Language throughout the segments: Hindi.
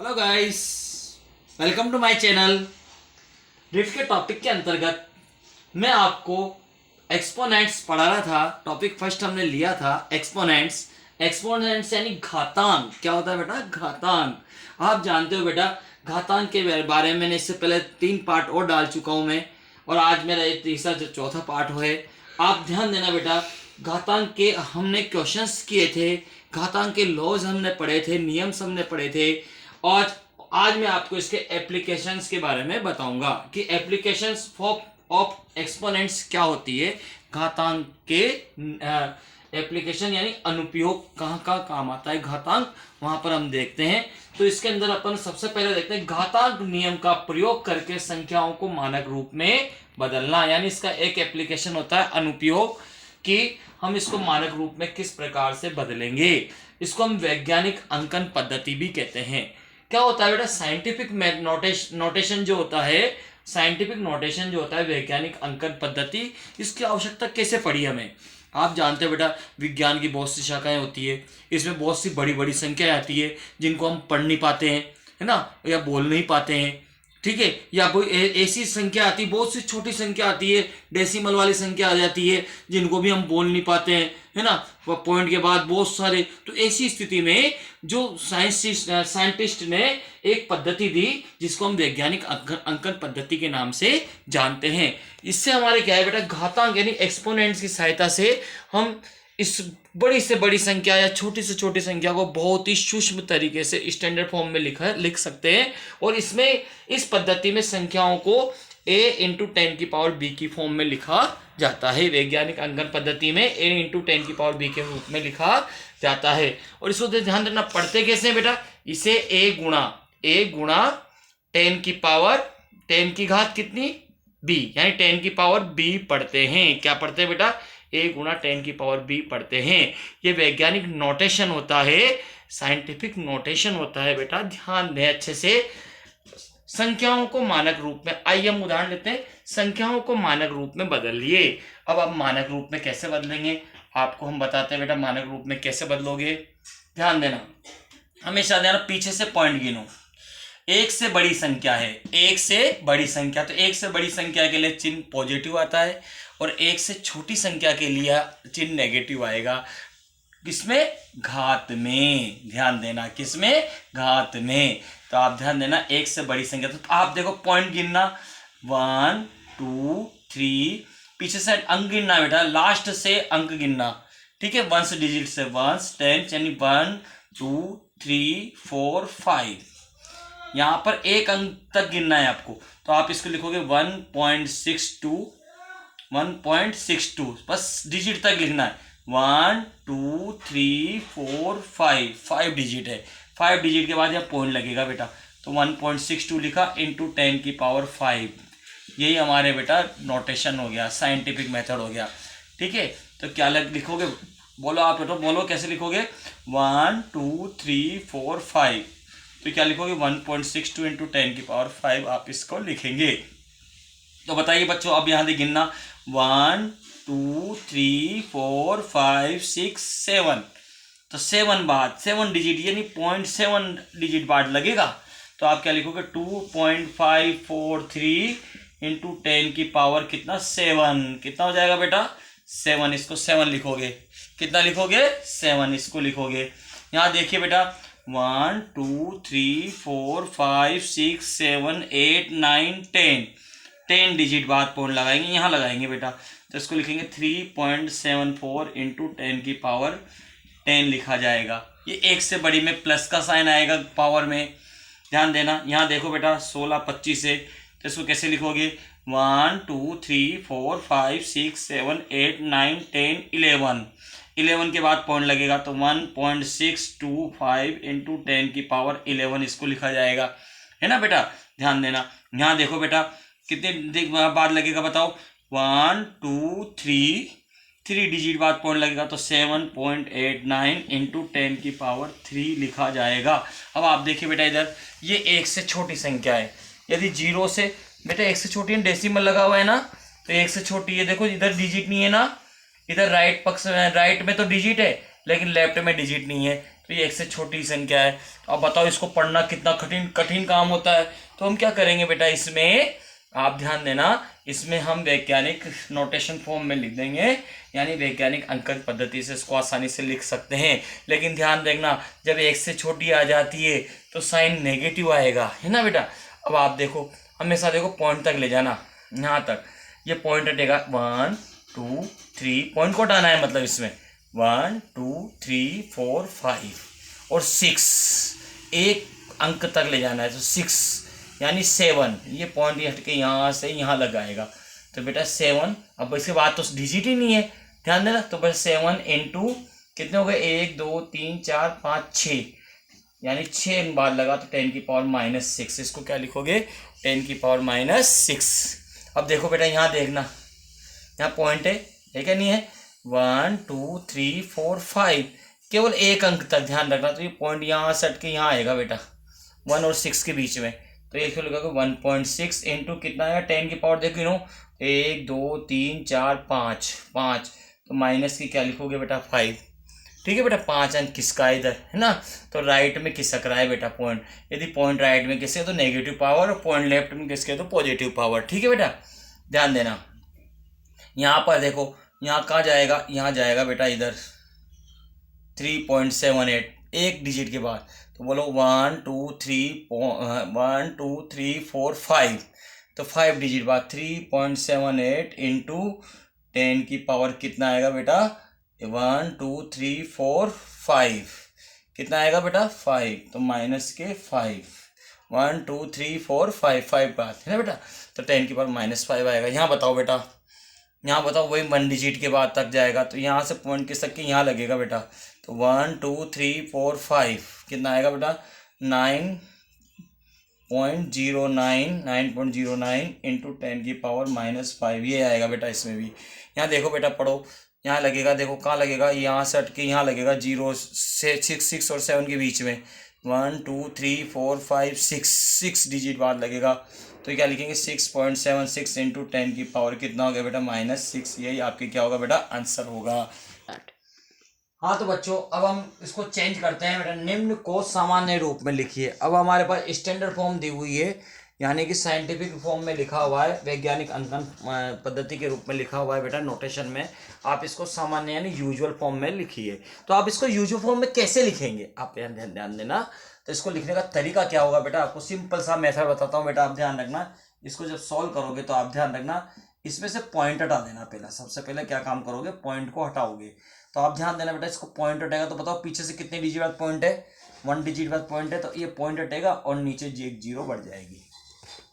Hello guys, welcome to my channel. रिफ के टॉपिक के अंतर्गत मैं आपको एक्सपोनेंट्स पढ़ा रहा था। टॉपिक फर्स्ट हमने लिया था एक्सपोनेंट्स। एक्सपोनेंट्स यानी घातांक। क्या होता है बेटा? घातांक। आप जानते हो बेटा, घातांक के बारे में मैंने इससे पहले 3 पार्ट और डाल चुका हूं मैं, और आज मेरा ये तीसरा जो चौथा पार्ट है। आप ध्यान देना बेटा, घातांक के हमने क्वेश्चंस किए थे, घातांक के लॉज हमने पढ़े थे, नियम्स हमने पढ़े थे। और आज मैं आपको इसके एप्लीकेशंस के बारे में बताऊंगा कि एप्लीकेशंस ऑफ एक्सपोनेंट्स क्या होती है। घातांक के एप्लीकेशन यानी अनुप्रयोग कहाँ कहाँ काम आता है घातांक, वहां पर हम देखते हैं। तो इसके अंदर अपन सबसे पहले देखते हैं घातांक नियम का प्रयोग करके संख्याओं को मानक रूप में बदलना। यानी इसका एक एप्लीकेशन होता है अनुप्रयोग, कि हम इसको मानक रूप में किस प्रकार से बदलेंगे। इसको हम वैज्ञानिक अंकन पद्धति भी कहते हैं। क्या होता है बेटा? साइंटिफिक नोटेशन जो होता है, साइंटिफिक नोटेशन जो होता है, वैज्ञानिक अंकन पद्धति, इसकी आवश्यकता कैसे पड़ी हमें? आप जानते हो बेटा, विज्ञान की बहुत सी शाखाएं होती है, इसमें बहुत सी बड़ी बड़ी संख्या आती है जिनको हम पढ़ नहीं पाते हैं, है ना, या बोल नहीं पाते हैं। ठीक है, या कोई ऐसी संख्या आती है, बहुत सी छोटी संख्या आती है, डेसिमल वाली संख्या आ जाती है जिनको भी हम बोल नहीं पाते हैं, है ना, वो पॉइंट के बाद बहुत सारे। तो ऐसी स्थिति में जो साइंटिस्ट ने एक पद्धति दी जिसको हम वैज्ञानिक अंकन पद्धति के नाम से जानते हैं। इससे हमारे क्या है बेटा, घातांक यानी एक्सपोनेंट्स की सहायता से हम इस बड़ी से बड़ी संख्या या छोटी से छोटी संख्या को बहुत ही सूक्ष्म तरीके से स्टैंडर्ड फॉर्म में लिख सकते हैं। और इसमें इस पद्धति में संख्याओं को a इंटू 10 की पावर b की फॉर्म में लिखा जाता है। वैज्ञानिक अंकन पद्धति में a इंटू 10 की पावर b के रूप में लिखा जाता है। और इसको ध्यान रखना, पढ़ते कैसे हैं बेटा? इसे a गुणा 10 की पावर 10 की घात कितनी? b, यानी 10 की पावर b पढ़ते हैं। क्या पढ़ते हैं बेटा? a गुणा 10 की पावर b पढ़ते हैं। ये वैज्ञानिक नोटेशन होता है, साइंटिफिक नोटेशन होता है बेटा, ध्यान दें अच्छे से। संख्याओं को मानक रूप में, आइए हम उदाहरण लेते हैं। संख्याओं को मानक रूप में बदल लिए। अब आप मानक रूप में कैसे बदलेंगे आपको हम बताते हैं बेटा। मानक रूप में कैसे बदलोगे, ध्यान देना, हमेशा ध्यान, पीछे से पॉइंट गिनो। एक से बड़ी संख्या है, एक से बड़ी संख्या, तो एक से बड़ी संख्या के लिए चिन्ह पॉजिटिव आता है, और एक से छोटी संख्या के लिए चिन्ह नेगेटिव आएगा। किसमें? घात में। ध्यान देना, किसमें? घात में। तो आप ध्यान देना, एक से बड़ी संख्या, तो आप देखो पॉइंट गिनना, 1 2 3, पीछे से अंक गिनना बेटा, लास्ट से अंक गिनना। ठीक है, 1 डिजिट से 1 10, यानी 1 2 3 4 5, यहां पर एक अंक तक गिनना है आपको। तो आप इसको लिखोगे 1.62, बस डिजिट तक लिखना है। 1 2 3 4 5 डिजिट है। 5 डिजिट के बाद यहाँ पॉइंट लगेगा बेटा, तो 1.62 लिखा इंटू 10 की पावर 5। यही हमारे बेटा नोटेशन हो गया, साइंटिफिक मेथड हो गया। ठीक है, तो क्या लिखोगे? बोलो आप बेटा, बोलो कैसे लिखोगे? 1 2 3 4 5, तो क्या लिखोगे? 1.62 इंटू 10 की पावर 5 आप इसको लिखेंगे। तो बताइए बच्चों, अब यहाँ से गिनना, 1 2 3 4 5 6 7, तो 7 बाद 7 डिजिट यानी 0.7 डिजिट बाद लगेगा। तो आप क्या लिखोगे? 2.543 इंटू 10 की पावर कितना? 7। कितना हो जाएगा बेटा? 7। इसको 7 लिखोगे। कितना लिखोगे? 7 इसको लिखोगे। यहाँ देखिए बेटा, 1 2 3 4 5 6 7 8 9 10 डिजिट बाद पॉइंट लगाएंगे, यहाँ लगाएंगे बेटा, तो इसको लिखेंगे 3.74 इंटू 10 की पावर 10 लिखा जाएगा। ये एक से बड़ी में प्लस का साइन आएगा पावर में, ध्यान देना। यहाँ देखो बेटा, 16 25 है, तो इसको कैसे लिखोगे? 1 2 3 4 5 6 7 8 9 10 11 के बाद पॉइंट लगेगा, तो 1.625 इंटू 10 की पावर 11 इसको लिखा जाएगा, है ना बेटा, ध्यान देना। यहाँ देखो बेटा, कितने बाद लगेगा बताओ? 1 2 3 डिजिट बाद पॉइंट लगेगा, तो 7.89 इंटू 10 की पावर 3 लिखा जाएगा। अब आप देखिए बेटा, इधर ये एक से छोटी संख्या है। यदि 0 से बेटा, एक से छोटी है, डेसिमल लगा हुआ है ना, तो एक से छोटी है। देखो इधर डिजिट नहीं है ना, इधर राइट पक्ष में, राइट में तो डिजिट है लेकिन लेफ्ट में डिजिट नहीं है। तो ये 1 से छोटी संख्या है। अब बताओ इसको पढ़ना कितना कठिन कठिन काम होता है। तो हम क्या करेंगे बेटा, इसमें आप ध्यान देना, इसमें हम वैज्ञानिक नोटेशन फॉर्म में लिख देंगे, यानी वैज्ञानिक अंकन पद्धति से इसको आसानी से लिख सकते हैं। लेकिन ध्यान देखना, जब 1 से छोटी आ जाती है तो साइन नेगेटिव आएगा, है ना बेटा। अब आप देखो, हमेशा देखो पॉइंट तक ले जाना, यहाँ तक ये पॉइंट हटेगा 1 2 3, पॉइंट को हटाना है, मतलब इसमें 1 2 3 4 5 और 6, एक अंक तक ले जाना है, तो 6 यानी 7, ये पॉइंट ये हट के यहाँ से यहाँ लगाएगा, तो बेटा 7। अब इसके बाद तो डिजिट ही नहीं है, ध्यान देना। तो बस 7 इंटू कितने हो गए, 1 2 3 4 5 6, यानी 6 बार लगा तो 10 की पावर -6, इसको क्या लिखोगे, 10 की पावर -6। अब देखो बेटा, यहाँ देखना, यहाँ पॉइंट है क्या, नहीं है, 1 2 3 4 5, केवल एक अंक तक ध्यान रखना। तो ये पॉइंट यहाँ से हट के यहाँ आएगा बेटा, 1 और 6 के बीच में, तो ये क्यों लिखोगे 1.6 इंटू कितना आएगा, 10 की पावर देखो नो, 1 2 3 4 5 5, तो माइनस की क्या लिखोगे बेटा 5। ठीक है बेटा, 5 अंक किसका है इधर, है ना, तो राइट में खिसक रहा है बेटा पॉइंट। यदि पॉइंट राइट में किसके तो नेगेटिव पावर, और पॉइंट लेफ्ट में किसके तो पॉजिटिव पावर। ठीक है बेटा, ध्यान देना। यहाँ पर देखो, यहाँ कहाँ जाएगा, यहाँ जाएगा बेटा इधर 3.78, एक डिजिट के बाद, तो बोलो 1 2 3 4 5, तो 5 डिजिट बाद 3.78 इंटू 10 की पावर कितना आएगा बेटा, 1 2 3 4 5, कितना आएगा बेटा 5, तो माइनस के 5, 1 2 3 4 5 5 बात है ना बेटा, तो 10 की पावर -5 आएगा। यहाँ बताओ बेटा, यहाँ बताओ वही 1 डिजिट के बाद तक जाएगा, तो यहाँ से पॉइंट किस तक के यहाँ लगेगा बेटा, तो 1 2 3 4 5, कितना आएगा बेटा 9.09 इंटू 10 की पावर -5, ये आएगा बेटा इसमें भी। यहाँ देखो बेटा, पढ़ो, यहाँ लगेगा, देखो कहाँ लगेगा, यहाँ से हट के यहाँ लगेगा 0 से 6 और 7 के बीच में, 1 2 3 4 5 6 डिजिट बाद लगेगा, तो क्या लिखेंगे 6.76 इंटू 10 की पावर कितना हो गया बेटा -6, यही आपके क्या होगा बेटा आंसर होगा। हाँ तो बच्चों, अब हम इसको चेंज करते हैं बेटा, निम्न को सामान्य रूप में लिखिए। अब हमारे पास स्टैंडर्ड फॉर्म दी हुई है, यानी कि साइंटिफिक फॉर्म में लिखा हुआ है, वैज्ञानिक अंकन पद्धति के रूप में लिखा हुआ है बेटा नोटेशन में। आप इसको सामान्य यानी यूजुअल फॉर्म में लिखिए। तो आप इसको यूजुअल फॉर्म में कैसे लिखेंगे, आप ध्यान देना। तो इसको लिखने का तरीका क्या होगा बेटा, आपको सिंपल सा मेथड बताता हूँ बेटा, आप ध्यान रखना। इसको जब सॉल्व करोगे तो आप ध्यान रखना, इसमें से पॉइंट हटा देना। पहला सबसे पहले क्या काम करोगे, पॉइंट को हटाओगे। तो आप ध्यान देना बेटा, इसको पॉइंट हटेगा तो बताओ पीछे से कितने डिजिट बाद पॉइंट है, 1 डिजिट बाद पॉइंट है, तो ये पॉइंट हटेगा और नीचे एक जीरो बढ़ जाएगी।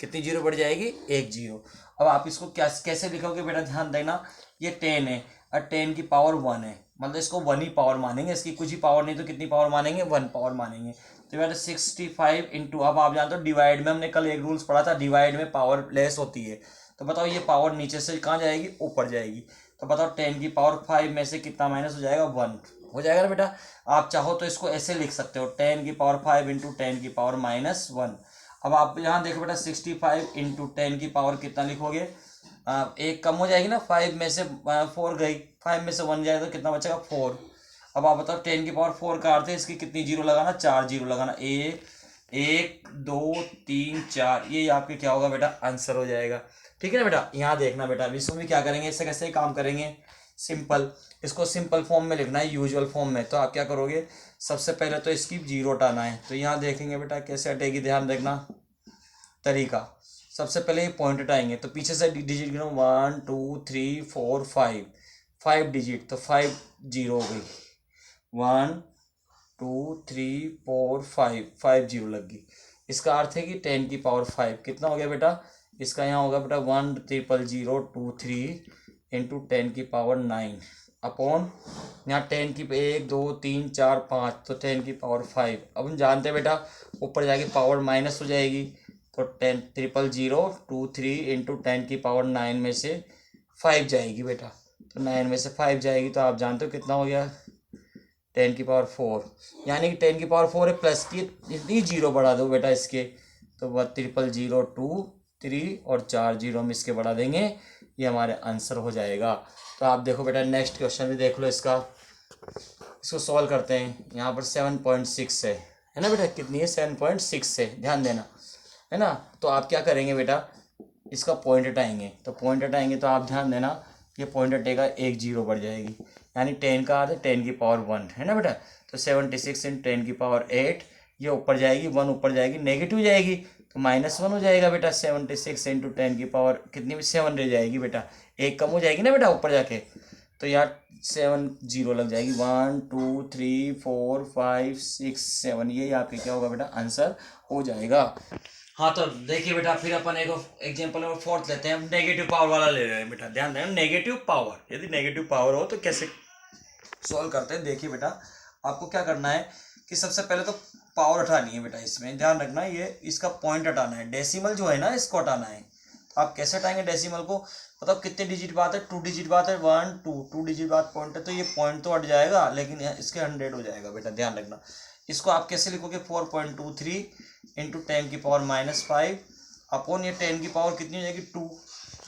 कितनी जीरो बढ़ जाएगी, 1 जीरो। अब आप इसको क्या कैसे लिखोगे बेटा, ध्यान देना, ये 10 है और 10 की पावर 1 है, मतलब इसको 1 ही पावर मानेंगे, इसकी कुछ ही पावर नहीं, तो कितनी पावर मानेंगे, 1 पावर मानेंगे। तो बेटा 65 इंटू, अब आप जानते हो डिवाइड में, हमने कल एक रूल्स पढ़ा था, डिवाइड में पावर लेस होती है। तो बताओ ये पावर नीचे से कहाँ जाएगी, ऊपर जाएगी। तो बताओ 10 की पावर 5 में से कितना माइनस हो जाएगा, 1 हो जाएगा ना बेटा। आप चाहो तो इसको ऐसे लिख सकते हो, 10 की पावर 5 इंटू 10 की पावर -1। अब आप यहाँ देखो बेटा, 65 इंटू 10 की पावर कितना लिखोगे, एक कम हो जाएगी ना, 5 में से 4 गई, 5 में से 1 जाए तो कितना बचेगा 4। अब आप बताओ 10 की पावर 4 का अर्थ है इसकी कितनी जीरो लगाना, 4 जीरो लगाना, 1 2 3 4, ये आपके क्या होगा बेटा आंसर हो जाएगा। ठीक है ना बेटा। यहाँ देखना बेटा, अभी इसमें भी क्या करेंगे, इससे कैसे काम करेंगे, सिंपल, इसको सिंपल फॉर्म में लिखना है, यूजुअल फॉर्म में। तो आप क्या करोगे, सबसे पहले तो इसकी जीरो हटाना है। तो यहाँ देखेंगे बेटा कैसे हटेगी, ध्यान देखना तरीका। सबसे पहले ये पॉइंट हटाएंगे, तो पीछे से डिजिट गिनो, 1 2 3 4 5 डिजिट, तो 5 जीरो हो गई, 1 2 3 4 5 जीरो लग गई। इसका अर्थ है कि 10 की पावर 5 कितना हो गया बेटा, इसका यहाँ होगा बेटा 1,000,023 इंटू 10 की पावर 9 अपॉन यहाँ 10 की 1 2 3 4 5, तो 10 की पावर 5। अब हम जानते हैं बेटा ऊपर जाके पावर माइनस हो जाएगी, तो 1,000,023 इंटू 10 की पावर 9 में से 5 जाएगी बेटा, तो 9 में से 5 जाएगी, तो आप जानते हो कितना हो गया 10 की पावर 4, यानी कि 10 की पावर 4 है, प्लस की इतनी जीरो बढ़ा दो बेटा इसके, तो 1,000,023 और 4 जीरो हम इसके बढ़ा देंगे, ये हमारे आंसर हो जाएगा। तो आप देखो बेटा नेक्स्ट क्वेश्चन भी देख लो इसका। इसको सॉल्व करते हैं। यहाँ पर 7.6 है ना बेटा, कितनी है 7.6 है, ध्यान देना, है ना। तो आप क्या करेंगे बेटा, इसका पॉइंट हटाएंगे, तो पॉइंट हटाएंगे तो आप ध्यान देना ये पॉइंट हटेगा, एक जीरो बढ़ जाएगी, यानी 10 का आधा 10 की पावर 1 है ना बेटा। तो 76 × 10 की पावर 8, ये ऊपर जाएगी 1 ऊपर जाएगी नेगेटिव जाएगी तो -1 हो जाएगा बेटा। 76 × 10 की पावर कितनी में 7 रह जाएगी बेटा, एक कम हो जाएगी ना बेटा ऊपर जाके, तो यार 7 जीरो लग जाएगी। 1 2 3 4 5 6 7, यही आपके क्या होगा बेटा आंसर हो जाएगा। हाँ तो देखिए बेटा, फिर अपन एक एग्जाम्पल नंबर 4 लेते हैं। हम नेगेटिव पावर वाला ले रहे हैं बेटा, ध्यान देना नेगेटिव पावर, यदि नेगेटिव पावर हो तो कैसे सॉल्व करते हैं। देखिए बेटा, आपको क्या करना है कि सबसे पहले तो पावर हटानी है बेटा, इसमें ध्यान रखना ये इसका पॉइंट हटाना है, डेसिमल जो है ना इसको हटाना है। तो आप कैसे हटाएंगे डेसिमल को, मतलब कितने डिजिट बात है, 2 डिजिट बात है, 1 2 डिजिट बात पॉइंट है, तो ये पॉइंट तो हट जाएगा लेकिन इसके 100 हो जाएगा बेटा, ध्यान रखना। इसको आप कैसे लिखोगे, 4.23 × 10 की पावर -5 अपॉन ये 10 की पावर कितनी हो जाएगी 2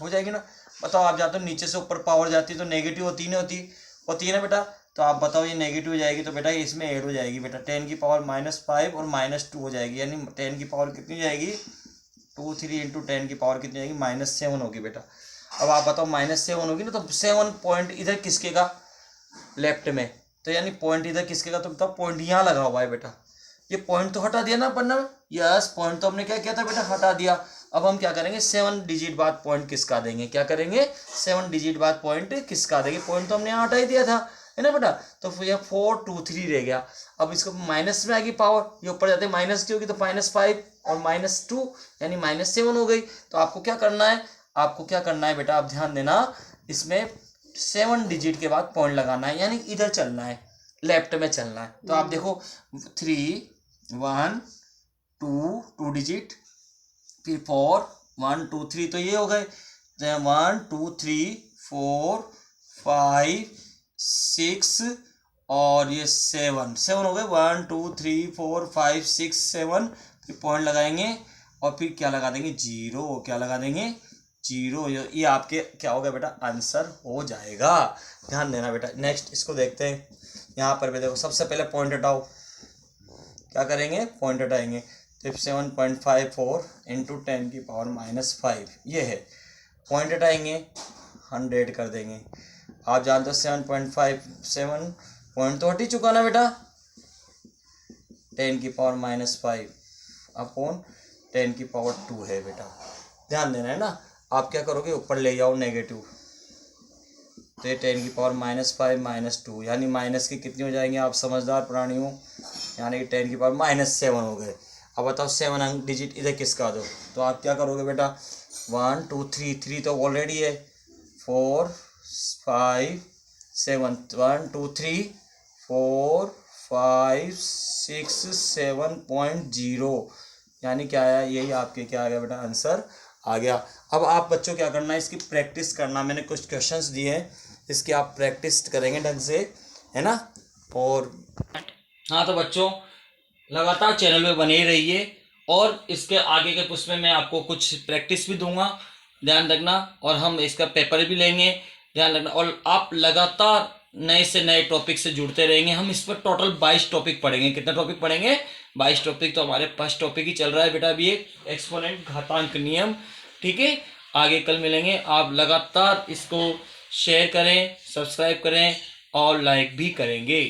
हो जाएगी ना। बताओ, आप जाते हो नीचे से ऊपर पावर जाती है तो नेगेटिव होती नहीं होती है ना बेटा। तो आप बताओ ये नेगेटिव हो जाएगी तो बेटा इसमें ऐड हो जाएगी बेटा, 10 की पावर -5 और -2 हो जाएगी, यानी 10 की पावर कितनी हो जाएगी 23 × 10 की पावर कितनी जाएगी -7 होगी बेटा। अब आप बताओ -7 होगी ना, तो 7 पॉइंट इधर किसके का, लेफ्ट में, तो यानी पॉइंट इधर किसके का, तो बताओ पॉइंट यहाँ लगा हुआ है बेटा, ये पॉइंट तो हटा दिया ना अपन ने, यस पॉइंट तो हमने क्या किया था बेटा, हटा दिया। अब हम क्या करेंगे, 7 डिजिट बाद पॉइंट किसका देंगे, क्या करेंगे 7 डिजिट बाद पॉइंट किसका देंगे, पॉइंट तो हमने यहाँ हटा ही दिया था है ना बेटा। तो फिर यह 423 रह गया। अब इसको माइनस में आएगी पावर, ये ऊपर जाते माइनस की होगी तो -5 और -2 यानी -7 हो गई। तो आपको क्या करना है, बेटा, आप ध्यान देना, इसमें 7 डिजिट के बाद पॉइंट लगाना है, यानी इधर चलना है, लेफ्ट में चलना है। तो आप देखो 3 1 2 डिजिट, फिर 4 1 2 3, तो ये हो गए 1 2 3 4 5 6 और ये 7 हो गए, 1 2 3 4 5 6 7, फिर पॉइंट लगाएंगे और फिर क्या लगा देंगे, जीरो, क्या लगा देंगे जीरो। ये आपके क्या होगा बेटा, आंसर हो जाएगा, ध्यान देना बेटा। नेक्स्ट इसको देखते हैं, यहाँ पर भी देखो, सबसे पहले पॉइंट हटाओ, क्या करेंगे पॉइंट हटाएंगे, तो 7.54 × 10 की पावर -5 ये है, पॉइंट हटाएंगे 100 कर देंगे। आप जानते हो 7.57 पॉइंट तो हट ही चुका ना बेटा, 10 की पावर -5 अपॉन 10 की पावर 2 है बेटा, ध्यान देना है ना। आप क्या करोगे, ऊपर ले जाओ नेगेटिव, तो ये 10 की पावर -5 -2 यानी माइनस की कितनी हो जाएंगे, आप समझदार प्राणी हो, यानी कि 10 की पावर -7 हो गए। अब बताओ 7 डिजिट इधर किसका दो, तो आप क्या करोगे बेटा, 1 2 3 तो ऑलरेडी है, 4 5 7 1 2 3 4 5 6 7.0 यानी क्या आया, यही आपके क्या आ गया बेटा, आंसर आ गया। अब आप बच्चों क्या करना है, इसकी प्रैक्टिस करना, मैंने कुछ क्वेश्चंस दिए हैं, इसकी आप प्रैक्टिस करेंगे ढंग से, है ना। और हाँ तो बच्चों लगातार चैनल पे बने ही रहिए, और इसके आगे के पुष्प में मैं आपको कुछ प्रैक्टिस भी दूंगा, ध्यान रखना, और हम इसका पेपर भी लेंगे, ध्यान रखना। और आप लगातार नए से नए टॉपिक से जुड़ते रहेंगे। हम इस पर टोटल 22 टॉपिक पढ़ेंगे। कितना टॉपिक पढ़ेंगे, 22 टॉपिक। तो हमारे फर्स्ट टॉपिक ही चल रहा है बेटा अभी, एक एक्सपोनेंट घातांक नियम, ठीक है। आगे कल मिलेंगे। आप लगातार इसको शेयर करें, सब्सक्राइब करें और लाइक भी करेंगे।